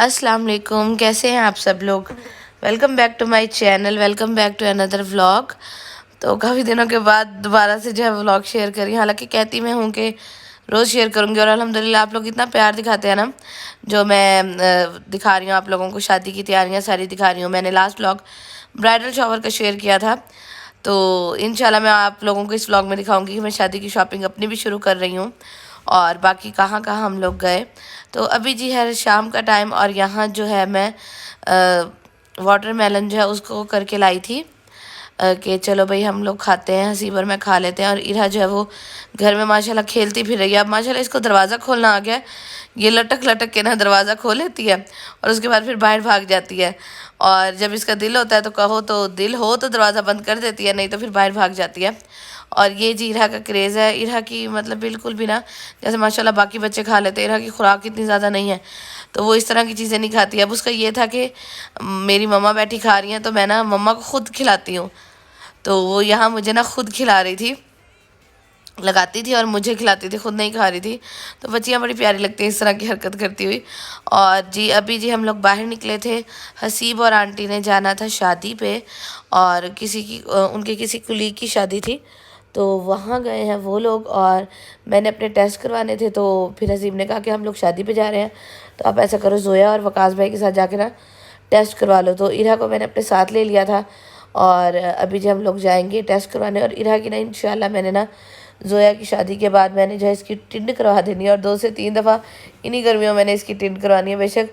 अस्सलाम वालेकुम, कैसे हैं आप सब लोग। Welcome back to my channel, welcome back to another vlog. तो काफ़ी दिनों के बाद दोबारा से जो है व्लॉग शेयर करी। हालांकि कहती मैं हूँ कि रोज़ शेयर करूँगी और अल्हम्दुलिल्लाह आप लोग इतना प्यार दिखाते हैं ना। जो मैं दिखा रही हूँ आप लोगों को, शादी की तैयारियाँ सारी दिखा रही हूँ। मैंने लास्ट व्लॉग ब्राइडल शॉवर का शेयर किया था, तो इंशाल्लाह मैं आप लोगों को इस व्लॉग में दिखाऊंगी कि मैं शादी की शॉपिंग अपनी भी शुरू कर रही हूँ और बाकी कहाँ कहाँ हम लोग गए। तो अभी जी है शाम का टाइम और यहाँ जो है मैं वाटरमेलन जो है उसको करके लाई थी कि चलो भाई हम लोग खाते हैं, हसीब और मैं खा लेते हैं। और इरा जो है वो घर में माशाल्लाह खेलती फिर रही है। अब माशाल्लाह इसको दरवाज़ा खोलना आ गया है। ये लटक लटक के ना दरवाज़ा खोल लेती है और उसके बाद फिर बाहर भाग जाती है। और जब इसका दिल होता है तो कहो तो दिल हो तो दरवाज़ा बंद कर देती है, नहीं तो फिर बाहर भाग जाती है। और ये जी इरा का क्रेज़ है। इरा की मतलब बिल्कुल भी ना, जैसे माशाल्लाह बाकी बच्चे खा लेते हैं, इरा की खुराक इतनी ज़्यादा नहीं है, तो वो इस तरह की चीज़ें नहीं खाती। अब उसका ये था कि मेरी मम्मा बैठी खा रही हैं तो मैं ना मम्मा को खुद खिलाती हूँ। तो वो यहाँ मुझे ना खुद खिला रही थी, लगाती थी और मुझे खिलाती थी, खुद नहीं खा रही थी। तो बच्चियाँ बड़ी प्यारी लगती हैं इस तरह की हरकत करती हुई। और जी अभी जी हम लोग बाहर निकले थे। हसीब और आंटी ने जाना था शादी पे और किसी की उनके किसी कुलीग की शादी थी, तो वहाँ गए हैं वो लोग। और मैंने अपने टेस्ट करवाने थे, तो फिर हसीब ने कहा कि हम लोग शादी पे जा रहे हैं, तो आप ऐसा करो ज़ोया और वकास भाई के साथ जाके ना टेस्ट करवा लो। तो इरा को मैंने अपने साथ ले लिया था और अभी जो हम लोग जाएंगे टेस्ट करवाने। और इरा की ना इंशाल्लाह मैंने ना ज़ोया की शादी के बाद मैंने जो है इसकी टिंड करवा देनी है और 2 से 3 दफ़ा इन्हीं गर्मियों मैंने इसकी टिंड करवानी है। बेशक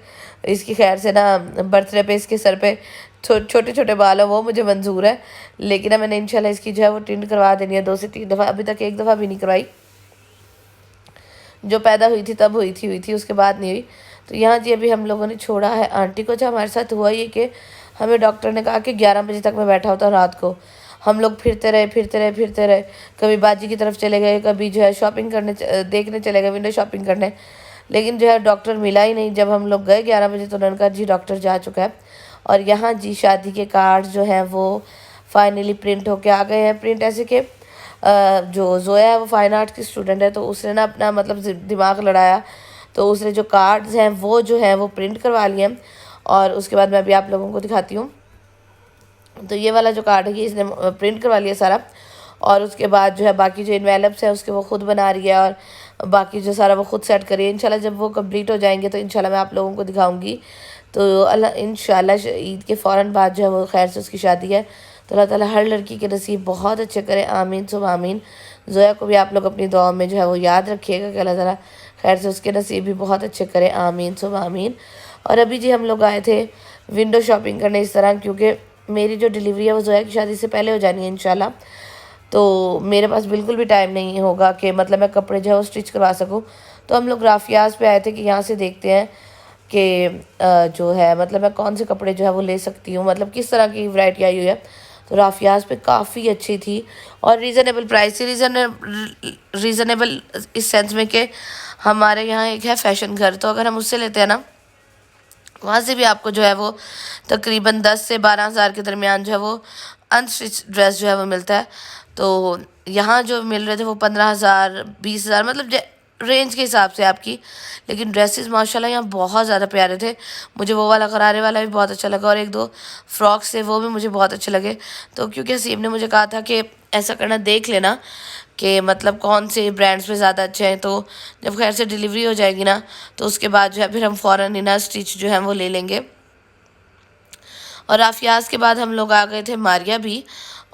इसकी खैर से ना बर्थडे पे इसके सर पे छोटे छोटे बाल हैं, वो मुझे मंजूर है, लेकिन अब मैंने इंशाल्लाह इसकी जो है वो टिंड करवा देनी है 2 से 3 दफ़ा। अभी तक 1 दफ़ा भी नहीं करवाई, जो पैदा हुई थी तब हुई थी, उसके बाद नहीं हुई। तो यहाँ जी अभी हम लोगों ने छोड़ा है आंटी को। जो हमारे साथ हुआ ये कि हमें डॉक्टर ने कहा कि 11 बजे तक मैं बैठा होता रात को। हम लोग फिरते रहे, कभी बाजी की तरफ चले गए, कभी जो है शॉपिंग करने देखने चले गए, विंडो शॉपिंग करने, लेकिन जो है डॉक्टर मिला ही नहीं। जब हम लोग गए 11 बजे तो उन्होंने कहा जी डॉक्टर जा चुका है। और यहाँ जी शादी के कार्ड जो हैं वो फाइनली प्रिंट होके आ गए हैं। प्रिंट ऐसे कि जो ज़ोया है वो फाइन आर्ट की स्टूडेंट है, तो उसने ना अपना मतलब दिमाग लड़ाया, तो उसने जो कार्ड्स हैं वो जो है वो प्रिंट करवा लिए हैं। और उसके बाद मैं अभी आप लोगों को दिखाती हूँ। तो ये वाला जो कार्ड है ये इसने प्रिंट करवा लिया सारा। और उसके बाद जो है बाकी जो इन्वेलप्स है उसके वो खुद बना रही है और बाकी जो सारा वो खुद सेट करिए। इंशाल्लाह जब वो कंप्लीट हो जाएंगे तो इंशाल्लाह मैं आप लोगों को दिखाऊंगी। तो अल्लाह इंशाल्लाह ईद के फ़ौरन बाद जो है वो खैर से उसकी शादी है। तो अल्लाह ताला हर लड़की के नसीब बहुत अच्छे करे, आमीन सुब आमीन। ज़ोया को भी आप लोग अपनी दुआ में जो है वो याद रखिएगा कि अल्लाह ताला खैर से उसके नसीब भी बहुत अच्छे करे, आमीन सुब आमीन। और अभी जी हम लोग आए थे विंडो शॉपिंग करने इस तरह, क्योंकि मेरी जो डिलीवरी है वो ज़ोया की शादी से पहले हो जानी है इंशाल्लाह। तो मेरे पास बिल्कुल भी टाइम नहीं होगा कि मतलब मैं कपड़े जो है वो स्टिच करवा सकूँ। तो हम लोग राफियाज़ पे आए थे कि यहाँ से देखते हैं कि जो है मतलब मैं कौन से कपड़े जो है वो ले सकती हूँ, मतलब किस तरह की वैरायटी आई हुई है। तो राफियाज़ पे काफ़ी अच्छी थी और रीज़नेबल प्राइस थी। रीज़नेबल इस सेंस में कि हमारे यहाँ एक है फैशन घर, तो अगर हम उससे लेते हैं ना, वहाँ से भी आपको जो है वो तकरीबन 10 से 12 हज़ार के दरमियान जो है वो अनस्टिच ड्रेस जो है वो मिलता है। तो यहाँ जो मिल रहे थे वो 15,000 20,000 मतलब रेंज के हिसाब से आपकी। लेकिन ड्रेसेस माशाल्लाह यहाँ बहुत ज़्यादा प्यारे थे। मुझे वो वाला गरारे वाला भी बहुत अच्छा लगा और 1-2 फ्रॉक्स थे वो भी मुझे बहुत अच्छे लगे। तो क्योंकि हसीब ने मुझे कहा था कि ऐसा करना देख लेना कि मतलब कौन से ब्रांड्स में ज़्यादा अच्छे हैं, तो जब खैर से डिलीवरी हो जाएगी ना तो उसके बाद जो है फिर हम फ़ौरन ही ना स्टिच जो है वो ले लेंगे। और आफियाज़ के बाद हम लोग आ गए थे मारिया भी।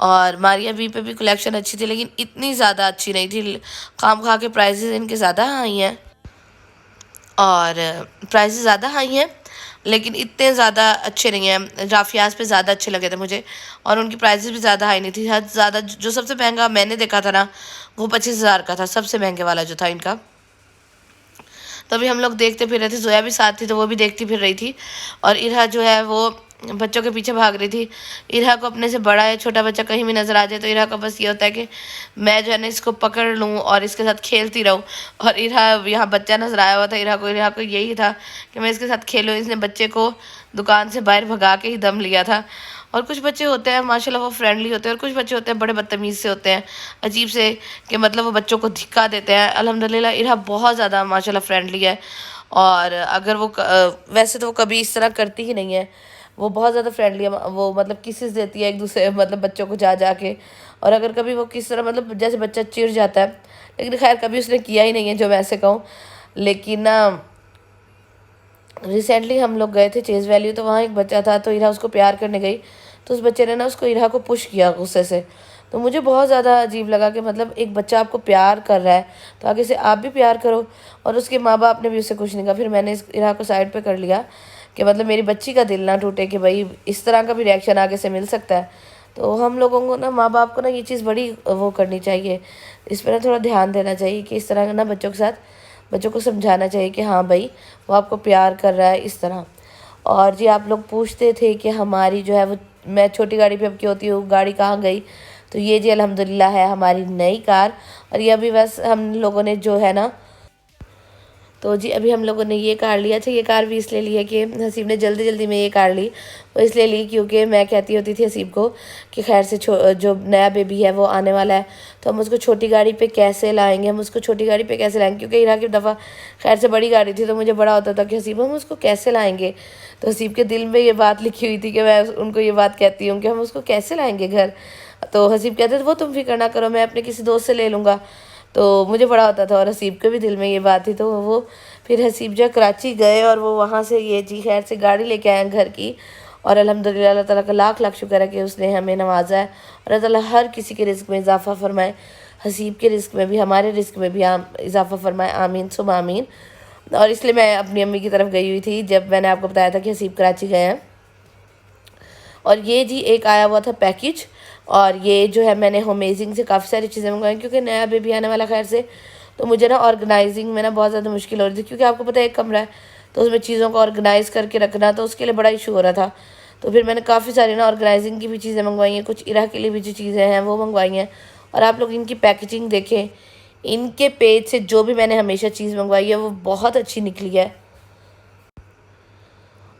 और मारिया बी पे भी कलेक्शन अच्छी थी, लेकिन इतनी ज़्यादा अच्छी नहीं थी। खाम खा के प्राइसेस इनके ज़्यादा हाई हैं और प्राइसेस ज़्यादा हाई हैं, लेकिन इतने ज़्यादा अच्छे नहीं हैं। राफियाज़ पे ज़्यादा अच्छे लगे थे मुझे और उनकी प्राइसेस भी ज़्यादा हाई नहीं थी। हद ज़्यादा जो सबसे महंगा मैंने देखा था ना वो 25,000 का था, सबसे महंगे वाला जो था इनका। तो अभी हम लोग देखते फिर रहे थे, जोया भी साथ थी तो वो भी देखती फिर रही थी। और इरहा जो है वो बच्चों के पीछे भाग रही थी। इरहा को अपने से बड़ा या छोटा बच्चा कहीं भी नज़र आ जाए तो इरहा का बस ये होता है कि मैं जो है ना इसको पकड़ लूँ और इसके साथ खेलती रहूँ। और इरहा यहाँ बच्चा नज़र आया हुआ था, इरहा को यही था कि मैं इसके साथ खेलूँ। इसने बच्चे को दुकान से बाहर भगा के ही दम लिया था। और कुछ बच्चे होते हैं माशाल्लाह वो फ्रेंडली होते हैं और कुछ बच्चे होते हैं बड़े बदतमीज़ से होते हैं, अजीब से, कि मतलब वो बच्चों को धिक्का देते हैं। अल्हम्दुलिल्लाह इरहा बहुत ज़्यादा माशाल्लाह फ्रेंडली है और अगर वो वैसे तो वो कभी इस तरह करती ही नहीं है, वो बहुत ज़्यादा फ्रेंडली है, वो मतलब किसेस देती है एक दूसरे मतलब बच्चों को जा जा के। और अगर कभी वो किस तरह मतलब जैसे बच्चा चिढ़ जाता है, लेकिन खैर कभी उसने किया ही नहीं है जो मैं ऐसे कहूँ। लेकिन ना रिसेंटली हम लोग गए थे चेज़ वैल्यू, तो वहाँ एक बच्चा था, तो इरा उसको प्यार करने गई, तो उस बच्चे ने ना उसको इरा को पुश किया गुस्से से। तो मुझे बहुत ज़्यादा अजीब लगा कि मतलब एक बच्चा आपको प्यार कर रहा है तो आगे से आप भी प्यार करो। और उसके माँ बाप ने भी उससे कुछ नहीं कहा। फिर मैंने इस इरा को साइड पे कर लिया कि मतलब मेरी बच्ची का दिल ना टूटे कि भाई इस तरह का भी रिएक्शन आगे से मिल सकता है। तो हम लोगों को ना, माँ बाप को ना, ये चीज़ बड़ी वो करनी चाहिए, इस पर ना थोड़ा ध्यान देना चाहिए कि इस तरह का ना बच्चों के साथ, बच्चों को समझाना चाहिए कि हाँ भाई वो आपको प्यार कर रहा है इस तरह। और जी आप लोग पूछते थे कि हमारी जो है वो, मैं छोटी गाड़ी पे अब की होती हूँ, गाड़ी कहाँ गई, तो ये जी अल्हम्दुलिल्लाह है हमारी नई कार। और ये अभी बस हम लोगों ने जो है ना, तो जी अभी हम लोगों ने ये कार लिया। अच्छा, ये कार भी इसलिए ली है कि हसीब ने जल्दी जल्दी में ये कार ली, वो इसलिए ली क्योंकि मैं कहती होती थी हसीब को कि खैर से जो नया बेबी है वो आने वाला है, तो हम उसको छोटी गाड़ी पे कैसे लाएंगे, हम उसको छोटी गाड़ी पे कैसे लाएंगे, क्योंकि इरा की दफ़ा खैर से बड़ी गाड़ी थी, तो मुझे बड़ा होता था कि हसीब हम उसको कैसे लाएंगे। तो हसीब के दिल में ये बात लिखी हुई थी कि मैं उनको ये बात कहती हूँ कि हम उसको कैसे लाएंगे घर। तो हसीब कहते थे वो तुम फिक्र ना करो, मैं अपने किसी दोस्त से ले लूँगा। तो मुझे बड़ा होता था और हसीब के भी दिल में ये बात थी। तो वो फिर हसीब जब कराची गए और वो वहाँ से ये जी खैर से गाड़ी लेके आए घर की। और अल्हम्दुलिल्लाह अल्लाह ताला का लाख लाख शुक्र है कि उसने हमें नवाजा है। और अल्लाह ताला हर किसी के रिस्क में इजाफ़ा फरमाए, हसीब के रिस्क में भी, हमारे रिस्क में भी इजाफ़ा फरमाए, आमीन सुम आमीन। और इसलिए मैं अपनी अम्मी की तरफ गई हुई थी जब मैंने आपको बताया था कि हसीब कराची गए हैं। और ये जी एक आया हुआ था पैकेज, और ये जो है मैंने अमेजिंग से काफ़ी सारी चीज़ें मंगवाई क्योंकि नया बेबी आने वाला खैर से। तो मुझे ना ऑर्गेनाइजिंग में ना बहुत ज़्यादा मुश्किल हो रही थी, क्योंकि आपको पता है एक कमरा है तो उसमें चीज़ों को ऑर्गेनाइज़ करके रखना, तो उसके लिए बड़ा इशू हो रहा था। तो फिर मैंने काफ़ी सारी ना ऑर्गेनाइजिंग की भी चीज़ें मंगवाई हैं, कुछ इरा के लिए भी जो चीज़ें हैं वो मंगवाई हैं। और आप लोग इनकी पैकेजिंग देखें, इनके पेज से जो भी मैंने हमेशा चीज़ मंगवाई है वो बहुत अच्छी निकली है,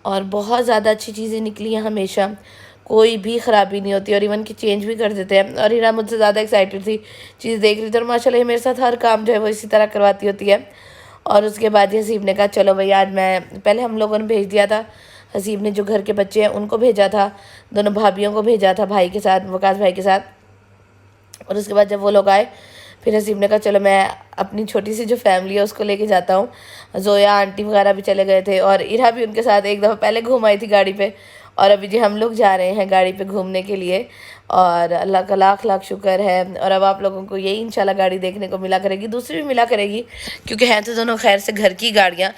और बहुत ज़्यादा अच्छी चीज़ें निकली हैं हमेशा, कोई भी ख़राबी नहीं होती। और इवन कि चेंज भी कर देते हैं। और हिना मुझसे ज़्यादा एक्साइटेड थी चीज़ देख रही थी, और माशाल्लाह ये मेरे साथ हर काम जो है वो इसी तरह करवाती होती है। और उसके बाद ही हसीब ने कहा चलो भाई आज मैं, पहले हम लोगों ने भेज दिया था, हसीब ने जो घर के बच्चे हैं उनको भेजा था, दोनों भाभियों को भेजा था भाई के साथ, वकास भाई के साथ। और उसके बाद जब वो लोग आए, फिर हसीब ने कहा चलो मैं अपनी छोटी सी जो फैमिली है उसको लेके जाता हूँ। जोया आंटी वगैरह भी चले गए थे, और इरा भी उनके साथ एक दफ़ा पहले घूम आई थी गाड़ी पे। और अभी जी हम लोग जा रहे हैं गाड़ी पे घूमने के लिए, और अल्लाह का लाख लाख शुक्र है। और अब आप लोगों को यही इंशाल्लाह गाड़ी देखने को मिला करेगी, दूसरी भी मिला करेगी, क्योंकि हैं तो दोनों खैर से घर की गाड़ियाँ।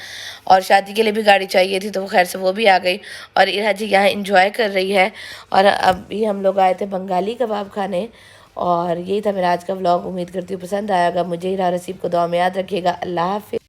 और शादी के लिए भी गाड़ी चाहिए थी, तो वो खैर से वो भी आ गई। और इरा जी यहाँ इंजॉय कर रही है। और अभी हम लोग आए थे बंगाली कबाब खाने। और यही था मेरा आज का व्लॉग। उम्मीद करती हूँ पसंद आएगा। मुझे, इरा और हसीब को दुआ में याद रखिएगा। अल्लाह हाफ़िज़।